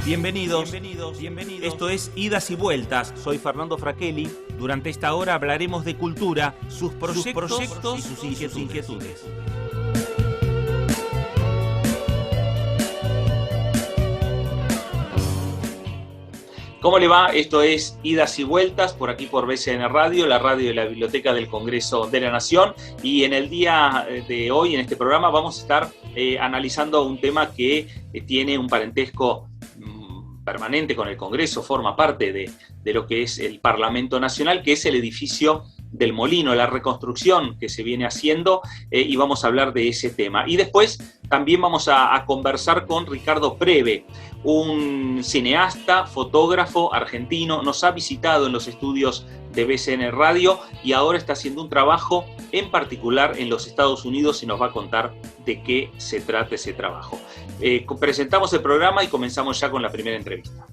Bienvenidos. Esto es Idas y Vueltas. Soy Fernando Fraquelli. Durante esta hora hablaremos de cultura, sus proyectos y sus inquietudes. ¿Cómo le va? Esto es Idas y Vueltas, por aquí por BCN Radio, la radio de la Biblioteca del Congreso de la Nación. Y en el día de hoy, en este programa, vamos a estar analizando un tema que tiene un parentesco permanente con el Congreso, forma parte de lo que es el Parlamento Nacional, que es el edificio del Molino, la reconstrucción que se viene haciendo, y vamos a hablar de ese tema. Y después también vamos a conversar con Ricardo Preve, un cineasta, fotógrafo argentino, nos ha visitado en los estudios de BCN Radio y ahora está haciendo un trabajo en particular en los Estados Unidos y nos va a contar de qué se trata ese trabajo. Presentamos el programa y comenzamos ya con la primera entrevista.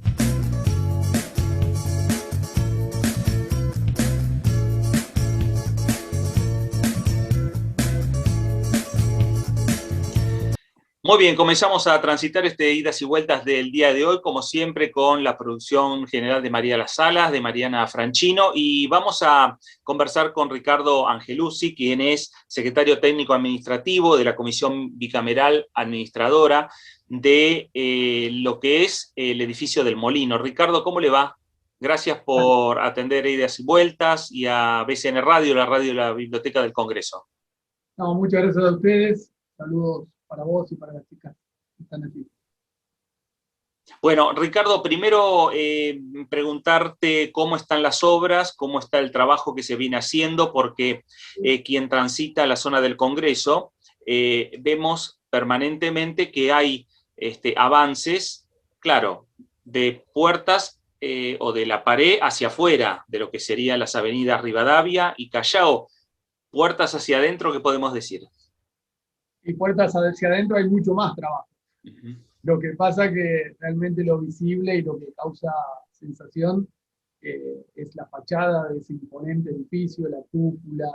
Muy bien, comenzamos a transitar este idas y vueltas del día de hoy, como siempre, con la producción general de María Las Salas, de Mariana Franchino, y vamos a conversar con Ricardo Angeluzzi, quien es secretario técnico administrativo de la Comisión Bicameral Administradora de lo que es el edificio del Molino. Ricardo, ¿cómo le va? Gracias por atender Idas y Vueltas y a BCN Radio, la radio de la Biblioteca del Congreso. No, muchas gracias a ustedes. Saludos para vos y para las chicas que están aquí. Bueno, Ricardo, primero preguntarte cómo están las obras, cómo está el trabajo que se viene haciendo, porque quien transita la zona del Congreso, vemos permanentemente que hay avances, claro, de puertas o de la pared hacia afuera, de lo que serían las avenidas Rivadavia y Callao, puertas hacia adentro, ¿qué podemos decir? Y puertas hacia adentro hay mucho más trabajo. Uh-huh. Lo que pasa que realmente lo visible y lo que causa sensación es la fachada de ese imponente edificio, la cúpula,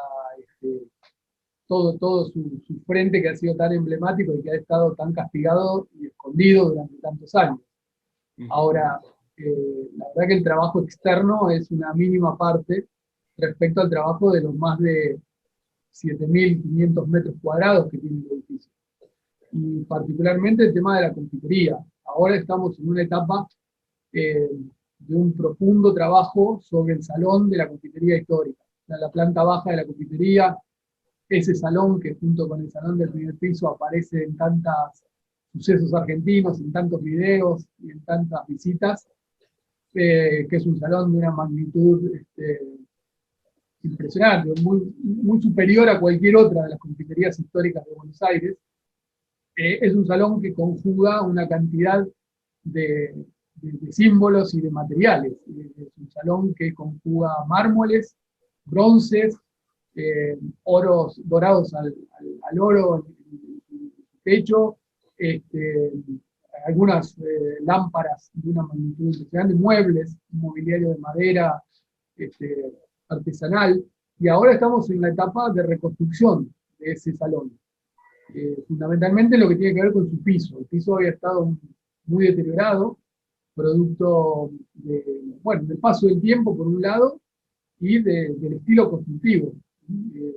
todo su frente que ha sido tan emblemático y que ha estado tan castigado y escondido durante tantos años. Uh-huh. Ahora, la verdad que el trabajo externo es una mínima parte respecto al trabajo de los más de 7.500 metros cuadrados que tiene el edificio. Y particularmente el tema de la confitería. Ahora estamos en una etapa de un profundo trabajo sobre el salón de la confitería histórica. O sea, la planta baja de la confitería, ese salón que junto con el salón del primer piso aparece en tantos sucesos argentinos, en tantos videos y en tantas visitas, que es un salón de una magnitud impresionante, muy superior a cualquier otra de las confiterías históricas de Buenos Aires. Es un salón que conjuga una cantidad de símbolos y de materiales. Es un salón que conjuga mármoles, bronces, oros dorados al oro en el techo, algunas lámparas de una magnitud impresionante, muebles, un mobiliario de madera, artesanal, y ahora estamos en la etapa de reconstrucción de ese salón. Fundamentalmente lo que tiene que ver con su piso. El piso había estado muy deteriorado, producto del paso del tiempo por un lado, y del estilo constructivo.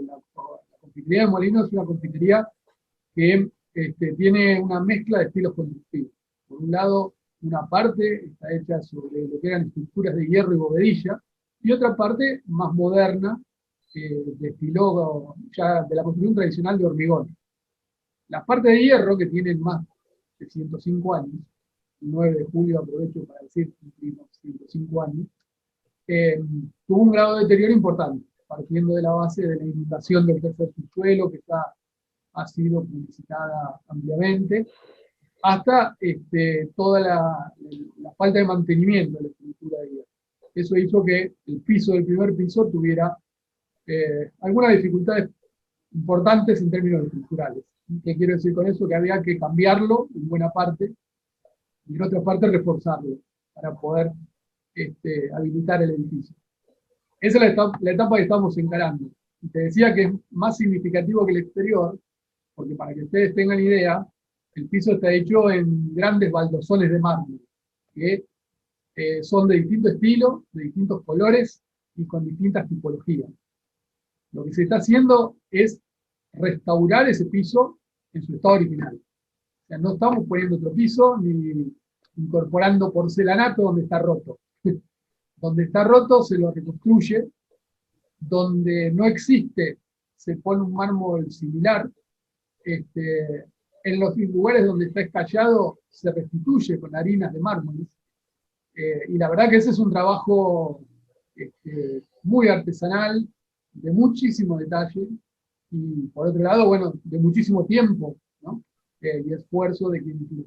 La confitería de Molino es una confitería que tiene una mezcla de estilos constructivos. Por un lado, una parte está hecha sobre lo que eran estructuras de hierro y bovedilla, y otra parte más moderna, de estilo ya de la construcción tradicional de hormigón. Las partes de hierro, que tienen más de 105 años, el 9 de julio aprovecho para decir que cumplimos 105 años, tuvo un grado de deterioro importante, partiendo de la base de la inundación del tercer subsuelo, que ha sido publicitada ampliamente, hasta toda la falta de mantenimiento de la estructura de hierro. Eso hizo que el piso del primer piso tuviera algunas dificultades importantes en términos estructurales. ¿Qué quiero decir con eso? Que había que cambiarlo en buena parte, y en otra parte reforzarlo, para poder habilitar el edificio. Esa es la etapa que estamos encarando. Y te decía que es más significativo que el exterior, porque para que ustedes tengan idea, el piso está hecho en grandes baldosones de mármol. que son de distinto estilo, de distintos colores y con distintas tipologías. Lo que se está haciendo es restaurar ese piso en su estado original. O sea, no estamos poniendo otro piso ni incorporando porcelanato donde está roto. Donde está roto se lo reconstruye, donde no existe se pone un mármol similar, en los lugares donde está escallado se restituye con harinas de mármoles, y la verdad que ese es un trabajo muy artesanal, de muchísimo detalle, y por otro lado, bueno, de muchísimo tiempo, ¿no? Y esfuerzo de quienes lo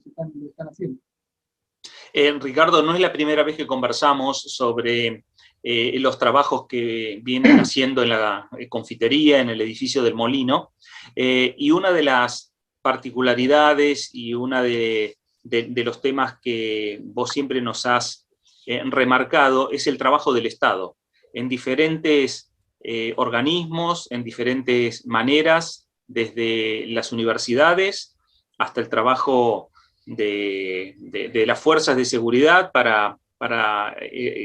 están haciendo. Ricardo, no es la primera vez que conversamos sobre los trabajos que vienen haciendo en la confitería, en el edificio del Molino, y una de las particularidades y una de los temas que vos siempre nos has remarcado es el trabajo del Estado, en diferentes organismos, en diferentes maneras, desde las universidades hasta el trabajo de las fuerzas de seguridad para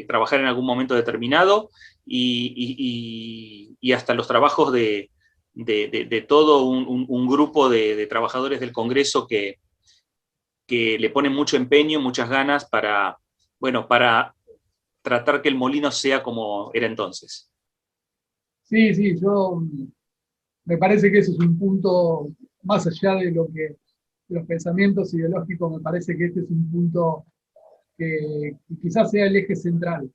trabajar en algún momento determinado, y hasta los trabajos de todo un grupo de trabajadores del Congreso que le ponen mucho empeño, muchas ganas para tratar que el Molino sea como era entonces. Sí, sí, me parece que ese es un punto, más allá de los pensamientos ideológicos, me parece que este es un punto que quizás sea el eje central.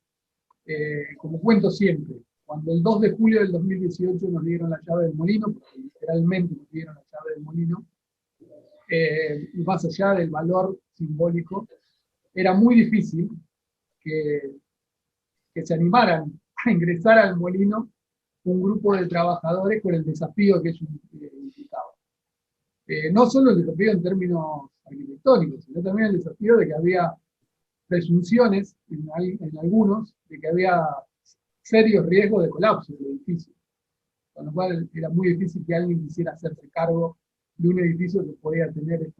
Como cuento siempre, cuando el 2 de julio del 2018 nos dieron la llave del molino, porque literalmente nos dieron la llave del molino, y más allá del valor simbólico, era muy difícil que se animaran a ingresar al molino un grupo de trabajadores con el desafío que ello implicaba. No solo el desafío en términos arquitectónicos, sino también el desafío de que había presunciones en algunos de que había serios riesgos de colapso del edificio, con lo cual era muy difícil que alguien quisiera hacerse cargo de un edificio que podía tener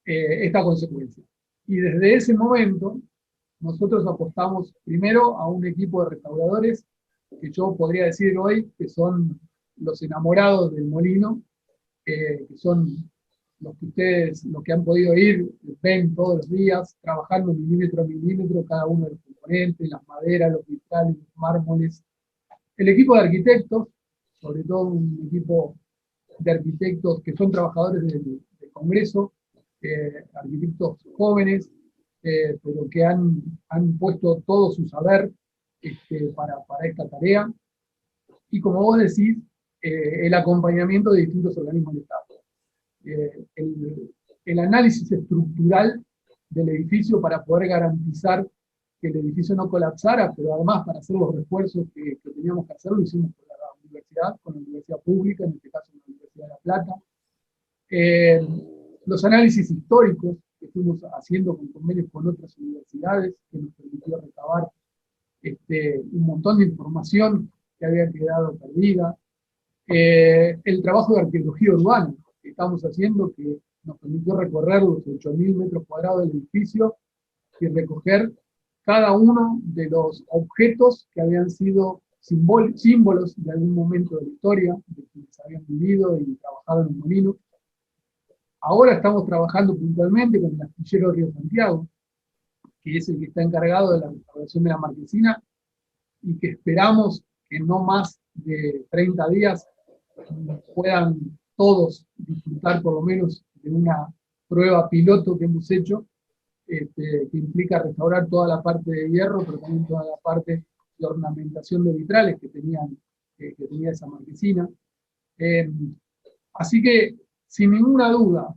esta consecuencia. Y desde ese momento nosotros apostamos primero a un equipo de restauradores que yo podría decir hoy que son los enamorados del molino, que son los que ustedes, los que han podido ir, ven todos los días, trabajando milímetro a milímetro cada uno de los componentes, las maderas, los cristales, los mármoles. El equipo de arquitectos, sobre todo un equipo de arquitectos que son trabajadores del Congreso, arquitectos jóvenes, pero que han puesto todo su saber para esta tarea. Y como vos decís, el acompañamiento de distintos organismos del Estado. El análisis estructural del edificio para poder garantizar que el edificio no colapsara, pero además para hacer los refuerzos que teníamos que hacer, lo hicimos con la universidad, con la universidad pública, en este caso la Universidad de La Plata. Los análisis históricos que fuimos haciendo con convenios con otras universidades, que nos permitió recabar un montón de información que había quedado perdida. El trabajo de arqueología urbana que estamos haciendo, que nos permitió recorrer los 8.000 metros cuadrados del edificio y recoger cada uno de los objetos que habían sido símbolos de algún momento de la historia, de quienes habían vivido y trabajado en el molino. Ahora estamos trabajando puntualmente con el astillero Río Santiago, que es el que está encargado de la restauración de la marquesina, y que esperamos que no más de 30 días puedan todos disfrutar por lo menos de una prueba piloto que hemos hecho, que implica restaurar toda la parte de hierro, pero también toda la parte de ornamentación de vitrales que tenía esa marquesina. Así que, sin ninguna duda,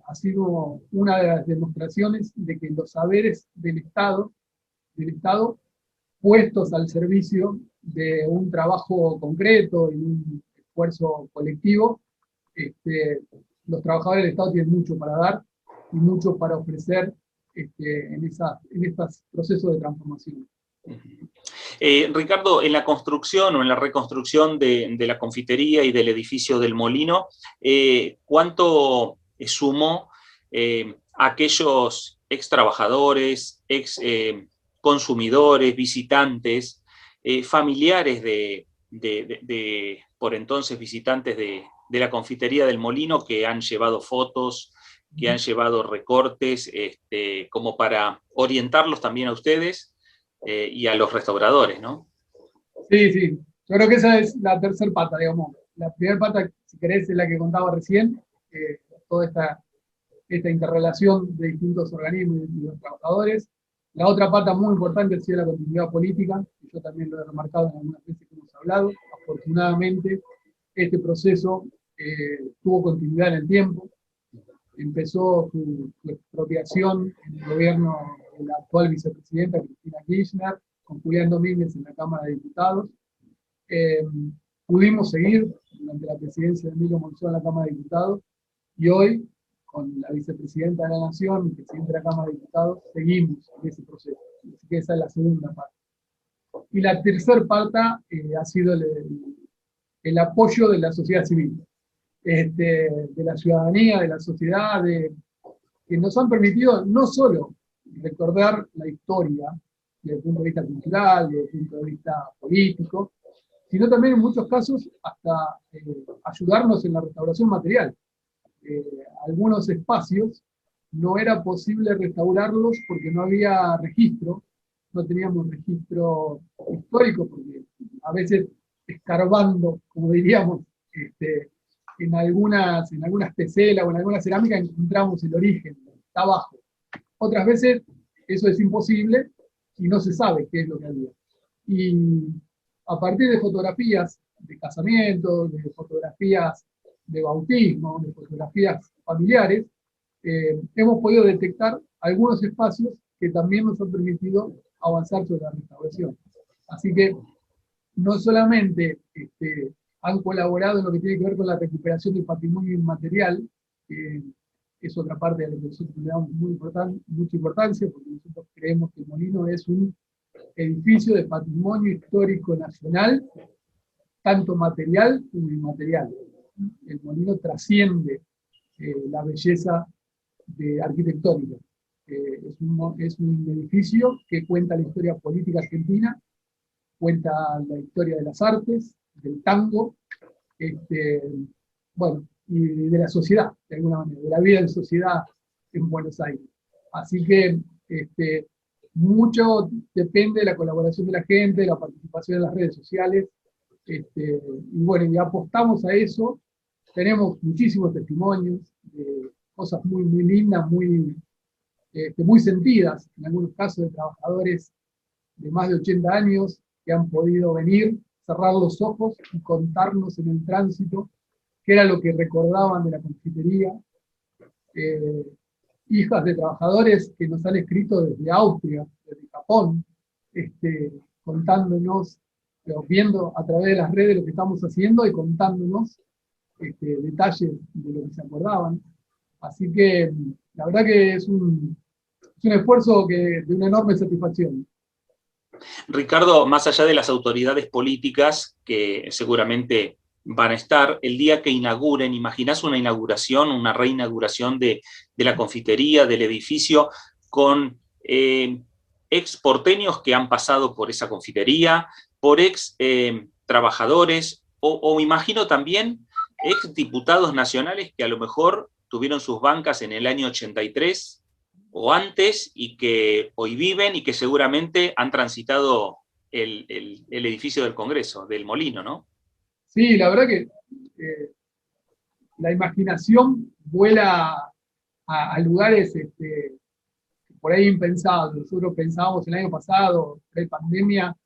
ha sido una de las demostraciones de que los saberes del Estado puestos al servicio de un trabajo concreto y un esfuerzo colectivo, los trabajadores del Estado tienen mucho para dar y mucho para ofrecer en estos procesos de transformación. Ricardo, en la construcción o en la reconstrucción de la confitería y del edificio del Molino, ¿cuánto sumó aquellos ex trabajadores, ex consumidores, visitantes, familiares por entonces visitantes de la confitería del Molino, que han llevado fotos, que han llevado recortes, como para orientarlos también a ustedes y a los restauradores, ¿no? Sí, sí. Yo creo que esa es la tercera pata, digamos. La primera pata, si querés, es la que contaba recién, toda esta interrelación de distintos organismos y los trabajadores. La otra pata muy importante ha sido la continuidad política, que yo también lo he remarcado en algunas veces que hemos hablado. Afortunadamente, este proceso tuvo continuidad en el tiempo. Empezó su expropiación en el gobierno de la actual vicepresidenta Cristina Kirchner, con Julián Domínguez en la Cámara de Diputados. Pudimos seguir durante la presidencia de Emilio Monzón en la Cámara de Diputados, y hoy, con la vicepresidenta de la Nación, el presidente de la Cámara de Diputados, seguimos en ese proceso. Así que esa es la segunda parte. Y la tercera parte ha sido el apoyo de la sociedad civil, de la ciudadanía, de la sociedad, que nos han permitido no solo recordar la historia desde el punto de vista cultural, desde el punto de vista político, sino también en muchos casos hasta ayudarnos en la restauración material. Algunos espacios no era posible restaurarlos porque no había registro, no teníamos registro histórico, porque a veces escarbando, como diríamos, en algunas teselas o en alguna cerámica encontramos el origen, está abajo. Otras veces eso es imposible y no se sabe qué es lo que había. Y a partir de fotografías de casamientos, de fotografías de bautismo, de fotografías familiares, hemos podido detectar algunos espacios que también nos han permitido avanzar sobre la restauración. Así que no solamente han colaborado en lo que tiene que ver con la recuperación del patrimonio inmaterial, que es otra parte de la que nosotros le damos mucha importancia, porque nosotros creemos que el Molino es un edificio de patrimonio histórico nacional, tanto material como inmaterial. El Molino trasciende la belleza arquitectónica. Es un edificio que cuenta la historia política argentina, cuenta la historia de las artes, del tango, bueno, y de la sociedad, de alguna manera, de la vida en sociedad en Buenos Aires. Así que mucho depende de la colaboración de la gente, de la participación en las redes sociales, y bueno, y apostamos a eso. Tenemos muchísimos testimonios de cosas muy, muy lindas, muy sentidas, en algunos casos de trabajadores de más de 80 años que han podido venir, cerrar los ojos y contarnos en el tránsito qué era lo que recordaban de la confitería. Hijas de trabajadores que nos han escrito desde Austria, desde Japón, contándonos, viendo a través de las redes lo que estamos haciendo y contándonos detalles de lo que se acordaban. Así que la verdad que es un esfuerzo de una enorme satisfacción. Ricardo, más allá de las autoridades políticas, que seguramente van a estar, el día que inauguren, ¿imaginás una inauguración, una reinauguración de la confitería, del edificio, con ex porteños que han pasado por esa confitería, por ex trabajadores, o imagino también ex diputados nacionales que a lo mejor tuvieron sus bancas en el año 83 o antes, y que hoy viven y que seguramente han transitado el edificio del Congreso, del Molino, ¿no? Sí, la verdad que la imaginación vuela a lugares por ahí impensados. Nosotros pensábamos el año pasado, pre-pandemia,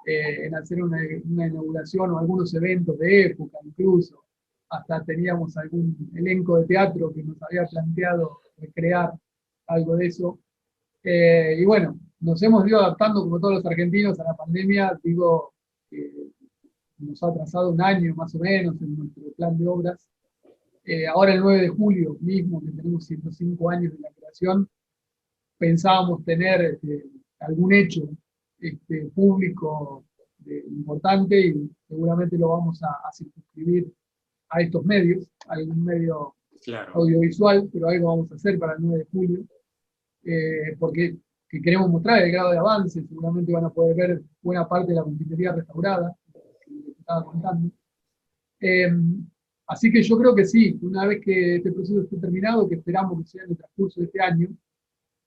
en hacer una inauguración o algunos eventos de época incluso. Hasta teníamos algún elenco de teatro que nos había planteado recrear algo de eso. Y bueno, nos hemos ido adaptando como todos los argentinos a la pandemia. Digo, nos ha atrasado un año más o menos en nuestro plan de obras. Ahora el 9 de julio mismo, que tenemos 105 años de la creación, pensábamos tener algún hecho público importante, y seguramente lo vamos a circunscribir a estos medios, algún medio claro, audiovisual, pero algo vamos a hacer para el 9 de julio. porque que queremos mostrar el grado de avance. Seguramente van a poder ver buena parte de la confitería restaurada, que les estaba contando. Así que yo creo que sí, una vez que este proceso esté terminado, que esperamos que sea en el transcurso de este año,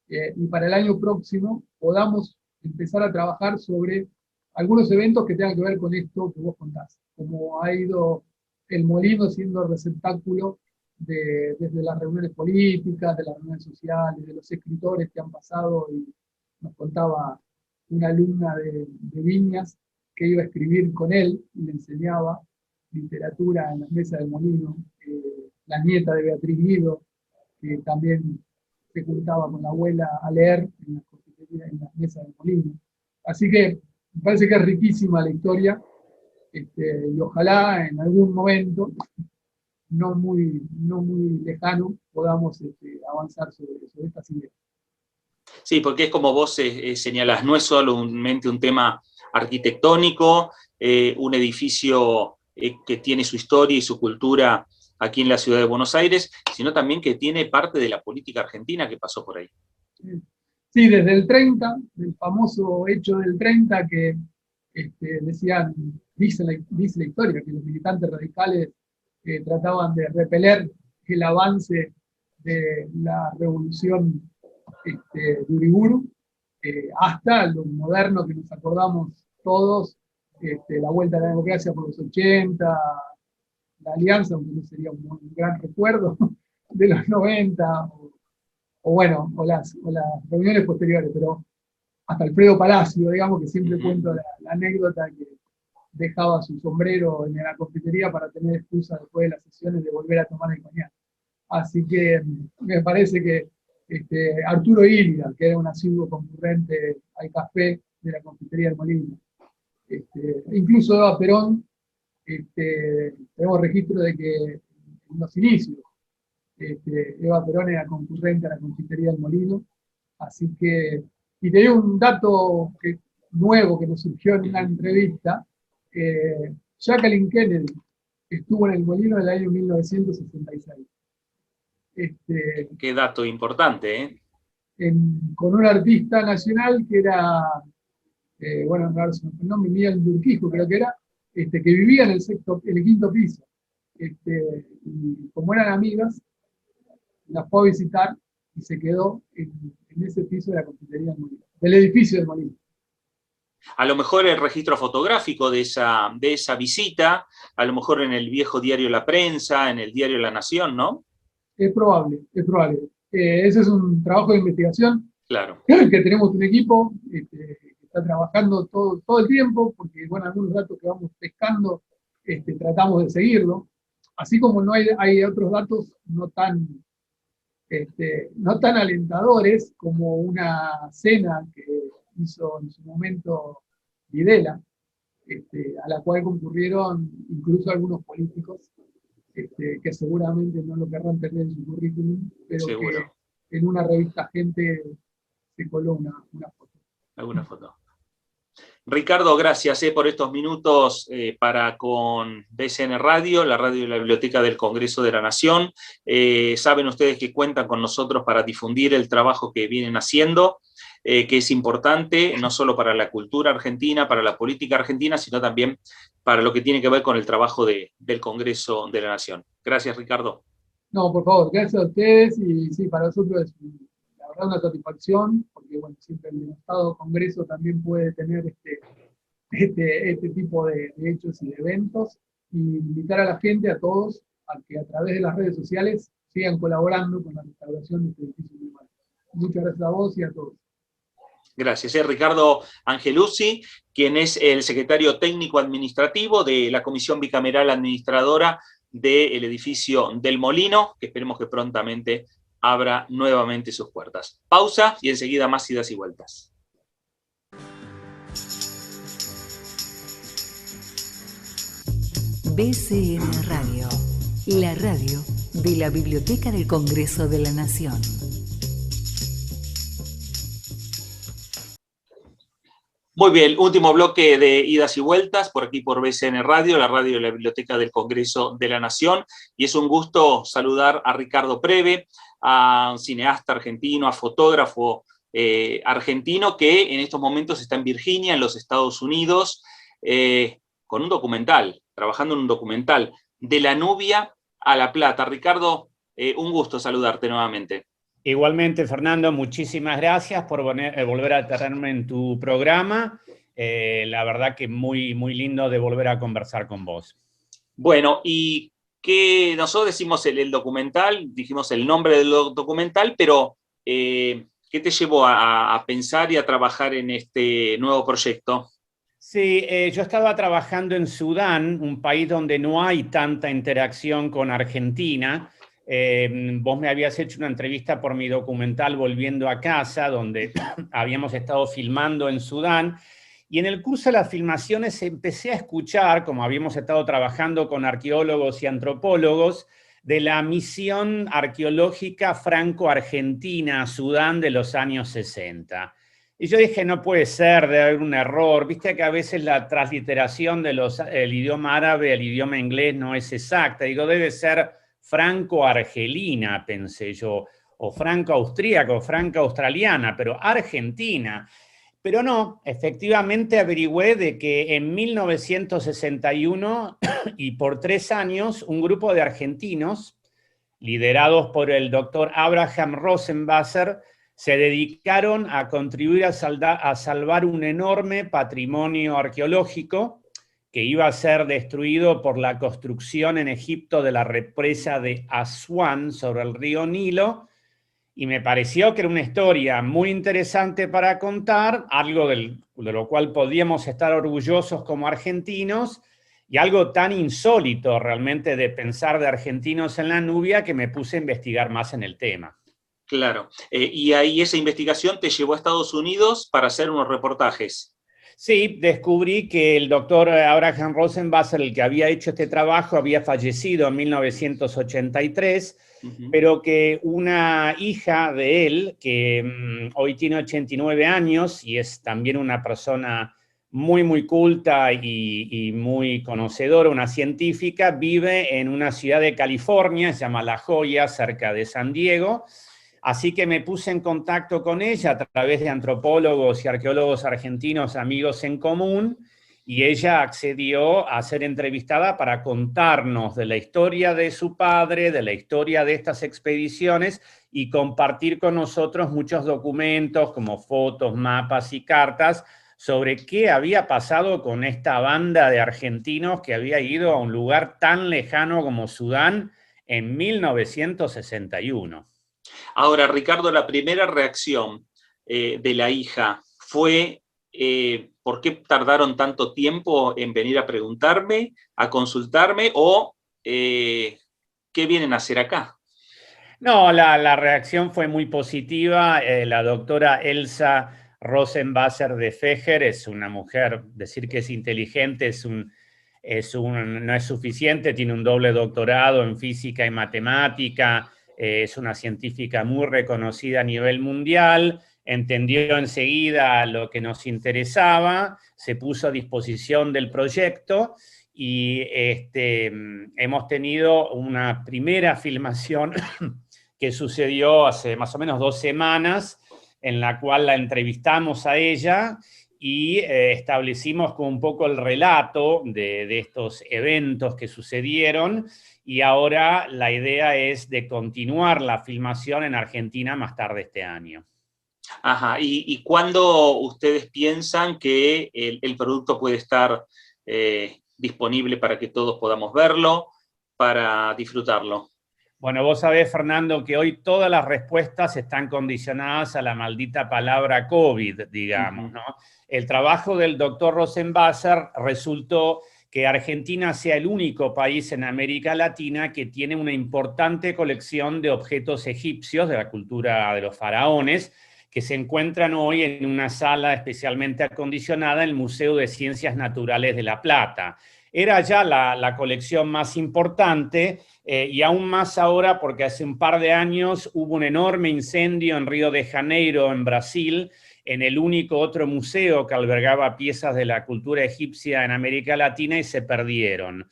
y para el año próximo podamos empezar a trabajar sobre algunos eventos que tengan que ver con esto que vos contás, como ha ido el Molino siendo receptáculo desde las reuniones políticas, de las reuniones sociales, de los escritores que han pasado, y nos contaba una alumna de Viñas que iba a escribir con él y le enseñaba literatura en las mesas del Molino, la nieta de Beatriz Guido, que también se juntaba con la abuela a leer en las mesas del Molino. Así que me parece que es riquísima la historia, y ojalá en algún momento, no muy lejano, podamos avanzar sobre estas ideas. Sí, porque es como vos señalás, no es solamente un tema arquitectónico, un edificio que tiene su historia y su cultura aquí en la ciudad de Buenos Aires, sino también que tiene parte de la política argentina que pasó por ahí. Sí, desde el 30, el famoso hecho del 30, que decían, dice la historia, que los militantes radicales trataban de repeler el avance de la revolución de Uriburu, hasta lo moderno que nos acordamos todos, la vuelta a la democracia por los 80, la alianza, aunque no sería un gran recuerdo, de los 90, o las reuniones posteriores, pero hasta Alfredo Palacio, digamos, que siempre cuento la anécdota que dejaba su sombrero en la confitería para tener excusa después de las sesiones de volver a tomar el coñac. Así que me parece que Arturo Illia, que era un asiduo concurrente al café de la confitería del Molino, incluso Eva Perón, tenemos registro de que en los inicios Eva Perón era concurrente a la confitería del Molino. Así que, y te digo un dato nuevo que nos surgió en una entrevista. Jacqueline Kennedy estuvo en el Molino en el año 1966. Qué dato importante, ¿eh? Con un artista nacional que era, bueno, no, Miguel Urquijo creo que era, que vivía en el quinto piso. Y como eran amigas, la fue a visitar y se quedó en ese piso de la confitería del Molino, del edificio del Molino. A lo mejor el registro fotográfico de esa visita, a lo mejor en el viejo diario La Prensa, en el diario La Nación, ¿no? Es probable, es probable. Ese es un trabajo de investigación. Claro. Que tenemos un equipo que está trabajando todo el tiempo, porque bueno, algunos datos que vamos pescando tratamos de seguirlo. Así como no hay otros datos no tan alentadores como una cena que hizo en su momento Videla, a la cual concurrieron incluso algunos políticos que seguramente no lo querrán tener en su currículum, pero seguro. Que en una revista Gente se coló una foto. Alguna foto. Ricardo, gracias por estos minutos para con BCN Radio, la radio de la Biblioteca del Congreso de la Nación. Saben ustedes que cuentan con nosotros para difundir el trabajo que vienen haciendo, que es importante no solo para la cultura argentina, para la política argentina, sino también para lo que tiene que ver con el trabajo del Congreso de la Nación. Gracias, Ricardo. No, por favor, gracias a ustedes, y sí, para nosotros es la verdad una satisfacción, porque bueno, siempre el Estado Congreso también puede tener este tipo de hechos y de eventos, y invitar a la gente, a todos, a que a través de las redes sociales sigan colaborando con la restauración de este edificio municipal. Muchas gracias a vos y a todos. Gracias. Ricardo Angeluzzi, quien es el secretario técnico administrativo de la Comisión Bicameral Administradora del edificio del Molino, que esperemos que prontamente abra nuevamente sus puertas. Pausa y enseguida más idas y vueltas. BCN Radio, la radio de la Biblioteca del Congreso de la Nación. Muy bien, último bloque de idas y vueltas, por aquí por BCN Radio, la radio de la Biblioteca del Congreso de la Nación, y es un gusto saludar a Ricardo Preve, a un cineasta argentino, a fotógrafo argentino que en estos momentos está en Virginia, en los Estados Unidos, con un documental, trabajando en un documental, de la Nubia a La Plata. Ricardo, un gusto saludarte nuevamente. Igualmente, Fernando, muchísimas gracias por volver a tenerme en tu programa. La verdad que muy, muy lindo de volver a conversar con vos. Bueno, y que nosotros decimos el documental, dijimos el nombre del documental, pero ¿qué te llevó a pensar y a trabajar en este nuevo proyecto? Sí, yo estaba trabajando en Sudán, un país donde no hay tanta interacción con Argentina. Vos me habías hecho una entrevista por mi documental Volviendo a Casa, donde habíamos estado filmando en Sudán, y en el curso de las filmaciones empecé a escuchar, como habíamos estado trabajando con arqueólogos y antropólogos, de la misión arqueológica franco-argentina a Sudán de los años 60. Y yo dije, no puede ser, debe haber un error. Viste que a veces la transliteración del idioma árabe al idioma inglés no es exacta. Digo, debe ser franco-argelina, pensé yo, o franco-austríaca, o franco-australiana, pero argentina. Pero no, efectivamente averigüé de que en 1961 y por 3 años, un grupo de argentinos, liderados por el doctor Abraham Rosenwasser, se dedicaron a contribuir a salvar un enorme patrimonio arqueológico que iba a ser destruido por la construcción en Egipto de la represa de Asuán sobre el río Nilo, y me pareció que era una historia muy interesante para contar, algo de lo cual podíamos estar orgullosos como argentinos, y algo tan insólito realmente de pensar de argentinos en la Nubia que me puse a investigar más en el tema. Claro, y ahí esa investigación te llevó a Estados Unidos para hacer unos reportajes. Sí, descubrí que el doctor Abraham Rosenwasser, el que había hecho este trabajo, había fallecido en 1983, pero que una hija de él, que hoy tiene 89 años y es también una persona muy, muy culta y muy conocedora, una científica, vive en una ciudad de California, se llama La Joya, cerca de San Diego. Así que me puse en contacto con ella a través de antropólogos y arqueólogos argentinos, amigos en común, y ella accedió a ser entrevistada para contarnos de la historia de su padre, de la historia de estas expediciones y compartir con nosotros muchos documentos como fotos, mapas y cartas sobre qué había pasado con esta banda de argentinos que había ido a un lugar tan lejano como Sudán en 1961. Ahora, Ricardo, la primera reacción de la hija fue ¿por qué tardaron tanto tiempo en venir a preguntarme, a consultarme, o qué vienen a hacer acá? No, la reacción fue muy positiva. La doctora Elsa Rosenwasser de Fejer es una mujer, decir que es inteligente no es suficiente, tiene un doble doctorado en física y matemática, es una científica muy reconocida a nivel mundial, entendió enseguida lo que nos interesaba, se puso a disposición del proyecto y hemos tenido una primera filmación que sucedió hace más o menos 2 semanas, en la cual la entrevistamos a ella y establecimos como un poco el relato de estos eventos que sucedieron, y ahora la idea es de continuar la filmación en Argentina más tarde este año. Ajá, ¿y cuándo ustedes piensan que el producto puede estar disponible para que todos podamos verlo, para disfrutarlo? Bueno, vos sabés, Fernando, que hoy todas las respuestas están condicionadas a la maldita palabra COVID, digamos, ¿no? El trabajo del doctor Rosenwasser resultó que Argentina sea el único país en América Latina que tiene una importante colección de objetos egipcios de la cultura de los faraones, que se encuentran hoy en una sala especialmente acondicionada en el Museo de Ciencias Naturales de La Plata. Era ya la colección más importante, y aún más ahora porque hace un par de años hubo un enorme incendio en Río de Janeiro, en Brasil, en el único otro museo que albergaba piezas de la cultura egipcia en América Latina y se perdieron.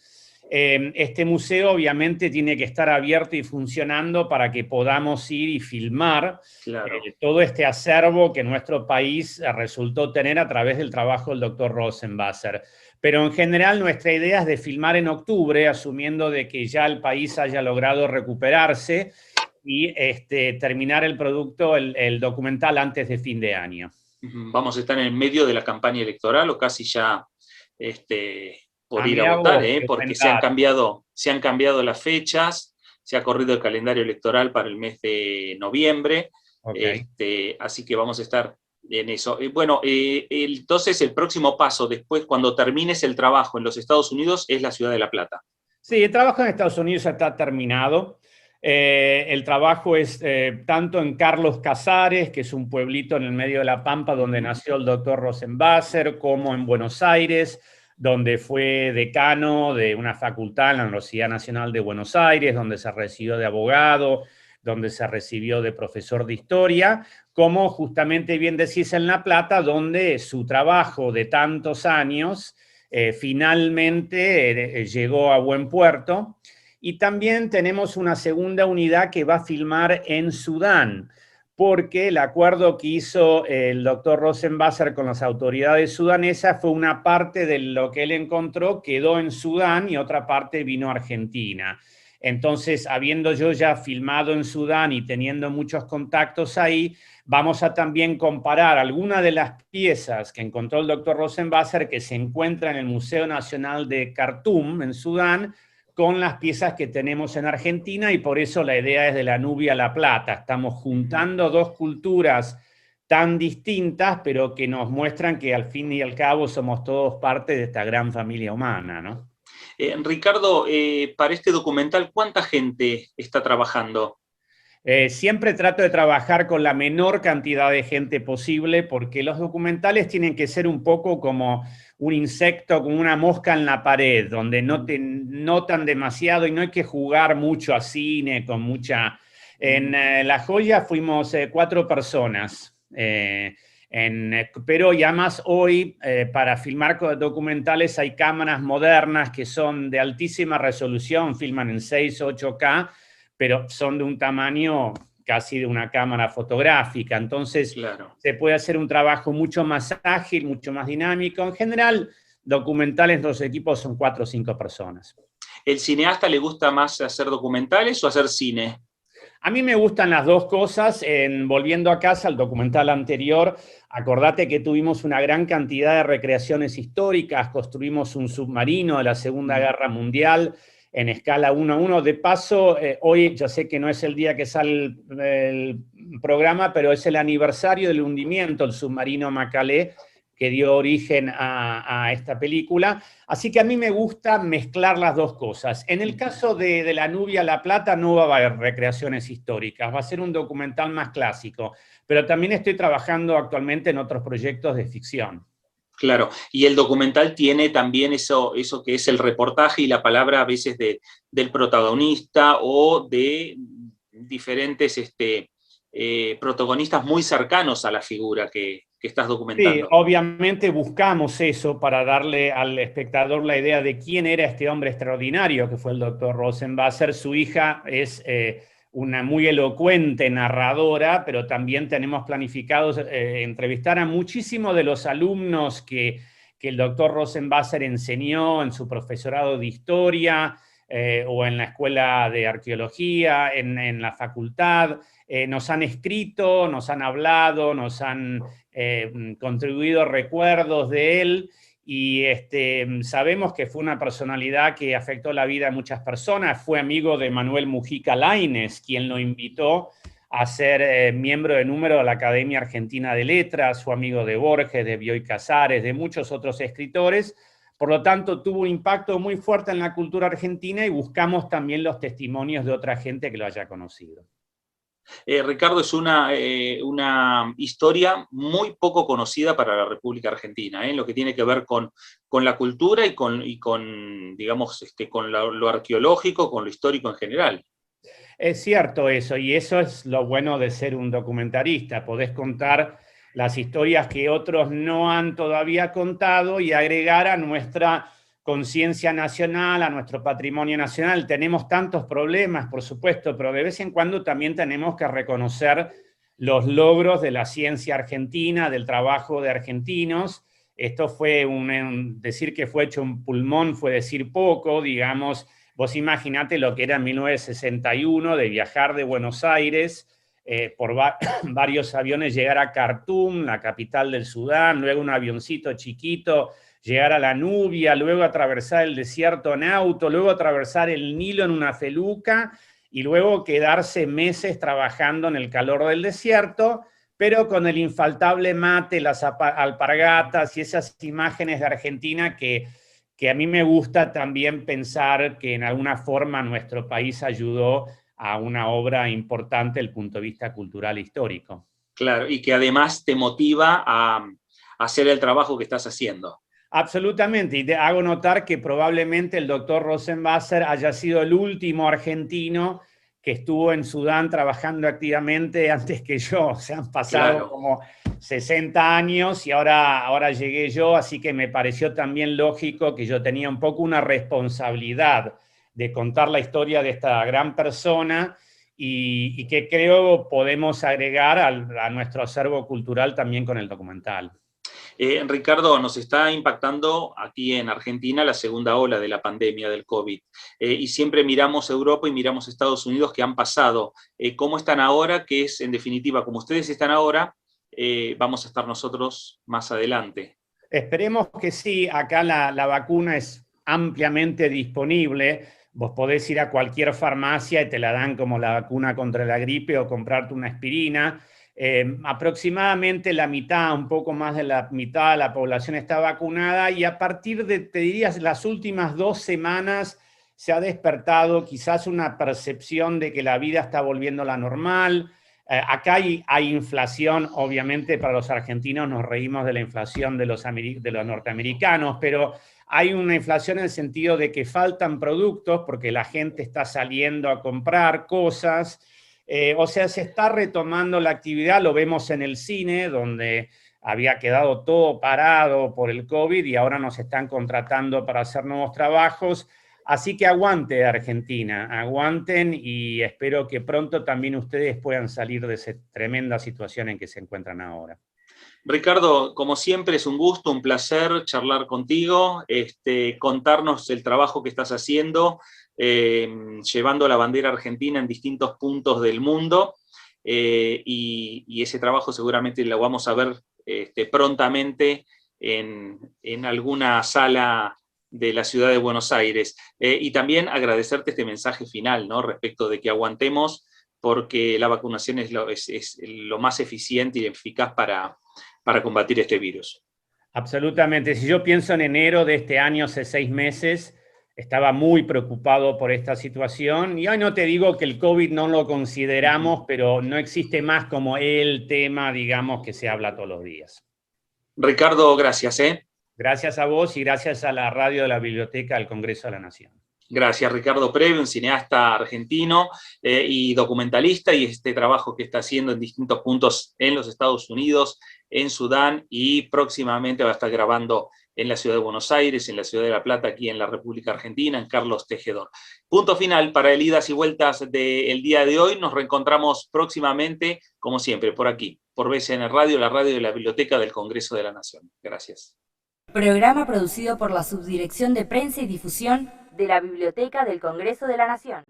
Este museo obviamente tiene que estar abierto y funcionando para que podamos ir y filmar Claro. todo este acervo que nuestro país resultó tener a través del trabajo del doctor Rosenwasser. Pero en general nuestra idea es de filmar en octubre, asumiendo de que ya el país haya logrado recuperarse y terminar el producto, el documental, antes de fin de año. Vamos a estar en medio de la campaña electoral o casi ya por ir a votar, porque se han cambiado las fechas, se ha corrido el calendario electoral para el mes de noviembre, Okay. Así que vamos a estar en eso. Entonces el próximo paso, después, cuando termines el trabajo en los Estados Unidos, es la ciudad de La Plata. Sí, el trabajo en Estados Unidos está terminado. El trabajo es tanto en Carlos Casares, que es un pueblito en el medio de La Pampa donde nació el doctor Rosenwasser, como en Buenos Aires, donde fue decano de una facultad en la Universidad Nacional de Buenos Aires, donde se recibió de abogado, donde se recibió de profesor de historia, como justamente bien decís en La Plata, donde su trabajo de tantos años finalmente llegó a buen puerto. Y también tenemos una segunda unidad que va a filmar en Sudán, porque el acuerdo que hizo el doctor Rosenwasser con las autoridades sudanesas fue una parte de lo que él encontró quedó en Sudán y otra parte vino a Argentina. Entonces, habiendo yo ya filmado en Sudán y teniendo muchos contactos ahí, vamos a también comparar algunas de las piezas que encontró el doctor Rosenwasser que se encuentran en el Museo Nacional de Khartoum, en Sudán, con las piezas que tenemos en Argentina, y por eso la idea es de la Nubia a La Plata. Estamos juntando dos culturas tan distintas, pero que nos muestran que al fin y al cabo somos todos parte de esta gran familia humana, ¿no? Ricardo, para este documental, ¿cuánta gente está trabajando? Siempre trato de trabajar con la menor cantidad de gente posible, porque los documentales tienen que ser un poco como un insecto, como una mosca en la pared, donde no te notan demasiado y no hay que jugar mucho a cine con mucha... En La Joya fuimos 4 personas, pero ya más hoy para filmar documentales hay cámaras modernas que son de altísima resolución, filman en 6 o 8K, pero son de un tamaño casi de una cámara fotográfica. Entonces, claro, se puede hacer un trabajo mucho más ágil, mucho más dinámico. En general, documentales, los equipos son 4 o 5 personas. ¿El cineasta le gusta más hacer documentales o hacer cine? A mí me gustan las dos cosas. Volviendo a casa, al documental anterior, acordate que tuvimos una gran cantidad de recreaciones históricas, construimos un submarino de la Segunda Guerra Mundial, en escala 1:1. De paso, hoy ya sé que no es el día que sale el programa, pero es el aniversario del hundimiento del submarino Macalé, que dio origen a esta película. Así que a mí me gusta mezclar las dos cosas. En el caso de La Nubia a La Plata no va a haber recreaciones históricas, va a ser un documental más clásico, pero también estoy trabajando actualmente en otros proyectos de ficción. Claro, y el documental tiene también eso que es el reportaje y la palabra a veces del protagonista o de diferentes protagonistas muy cercanos a la figura que estás documentando. Sí, obviamente buscamos eso para darle al espectador la idea de quién era este hombre extraordinario que fue el doctor Rosenwasser. Su hija es una muy elocuente narradora, pero también tenemos planificados entrevistar a muchísimos de los alumnos que el doctor Rosenwasser enseñó en su profesorado de historia o en la escuela de arqueología, en la facultad. Nos han escrito, nos han hablado, nos han contribuido recuerdos de él, y sabemos que fue una personalidad que afectó la vida de muchas personas. Fue amigo de Manuel Mujica Lainez, quien lo invitó a ser miembro de número de la Academia Argentina de Letras, fue amigo de Borges, de Bioy Casares, de muchos otros escritores. Por lo tanto, tuvo un impacto muy fuerte en la cultura argentina, y buscamos también los testimonios de otra gente que lo haya conocido. Ricardo, es una historia muy poco conocida para la República Argentina, en lo que tiene que ver con la cultura y con digamos, con lo arqueológico, con lo histórico en general. Es cierto eso, y eso es lo bueno de ser un documentarista. Podés contar las historias que otros no han todavía contado y agregar a nuestra conciencia nacional, a nuestro patrimonio nacional. Tenemos tantos problemas, por supuesto, pero de vez en cuando también tenemos que reconocer los logros de la ciencia argentina, del trabajo de argentinos. Esto fue decir que fue hecho un pulmón, fue decir poco, digamos. Vos imaginate lo que era en 1961 de viajar de Buenos Aires por varios aviones, llegar a Khartoum, la capital del Sudán, luego un avioncito chiquito, llegar a la Nubia, luego atravesar el desierto en auto, luego atravesar el Nilo en una feluca y luego quedarse meses trabajando en el calor del desierto, pero con el infaltable mate, las alpargatas y esas imágenes de Argentina que a mí me gusta también pensar que en alguna forma nuestro país ayudó a una obra importante desde el punto de vista cultural e histórico. Claro, y que además te motiva a hacer el trabajo que estás haciendo. Absolutamente, y te hago notar que probablemente el doctor Rosenwasser haya sido el último argentino que estuvo en Sudán trabajando activamente antes que yo. Se han pasado como 60 años y ahora llegué yo, así que me pareció también lógico que yo tenía un poco una responsabilidad de contar la historia de esta gran persona y que creo podemos agregar a nuestro acervo cultural también con el documental. Ricardo, nos está impactando aquí en Argentina la segunda ola de la pandemia del COVID. Y siempre miramos Europa y miramos Estados Unidos que han pasado. ¿Cómo están ahora? Que es, en definitiva, como ustedes están ahora, vamos a estar nosotros más adelante. Esperemos que sí. Acá la vacuna es ampliamente disponible. Vos podés ir a cualquier farmacia y te la dan como la vacuna contra la gripe o comprarte una aspirina. Aproximadamente la mitad, un poco más de la mitad de la población está vacunada y a partir de, te dirías, las últimas 2 semanas se ha despertado quizás una percepción de que la vida está volviendo a la normal. Acá hay inflación, obviamente para los argentinos nos reímos de la inflación de los norteamericanos, pero hay una inflación en el sentido de que faltan productos porque la gente está saliendo a comprar cosas. O sea, se está retomando la actividad, lo vemos en el cine, donde había quedado todo parado por el COVID y ahora nos están contratando para hacer nuevos trabajos. Así que aguante Argentina, aguanten y espero que pronto también ustedes puedan salir de esa tremenda situación en que se encuentran ahora. Ricardo, como siempre es un gusto, un placer charlar contigo, contarnos el trabajo que estás haciendo, llevando la bandera argentina en distintos puntos del mundo, y ese trabajo seguramente lo vamos a ver prontamente en alguna sala de la ciudad de Buenos Aires. Y también agradecerte este mensaje final, ¿no? Respecto de que aguantemos, porque la vacunación es lo más eficiente y eficaz para combatir este virus. Absolutamente. Si yo pienso en enero de este año, hace 6 meses, estaba muy preocupado por esta situación. Y hoy no te digo que el COVID no lo consideramos, pero no existe más como el tema, digamos, que se habla todos los días. Ricardo, gracias. Gracias a vos y gracias a la radio de la Biblioteca del Congreso de la Nación. Gracias, Ricardo Preve, un cineasta argentino y documentalista, y este trabajo que está haciendo en distintos puntos en los Estados Unidos, en Sudán, y próximamente va a estar grabando en la ciudad de Buenos Aires, en la ciudad de La Plata, aquí en la República Argentina, en Carlos Tejedor. Punto final para el Idas y Vueltas del día de hoy. Nos reencontramos próximamente, como siempre, por aquí, por BCN Radio, la radio de la Biblioteca del Congreso de la Nación. Gracias. Programa producido por la Subdirección de Prensa y Difusión de la Biblioteca del Congreso de la Nación.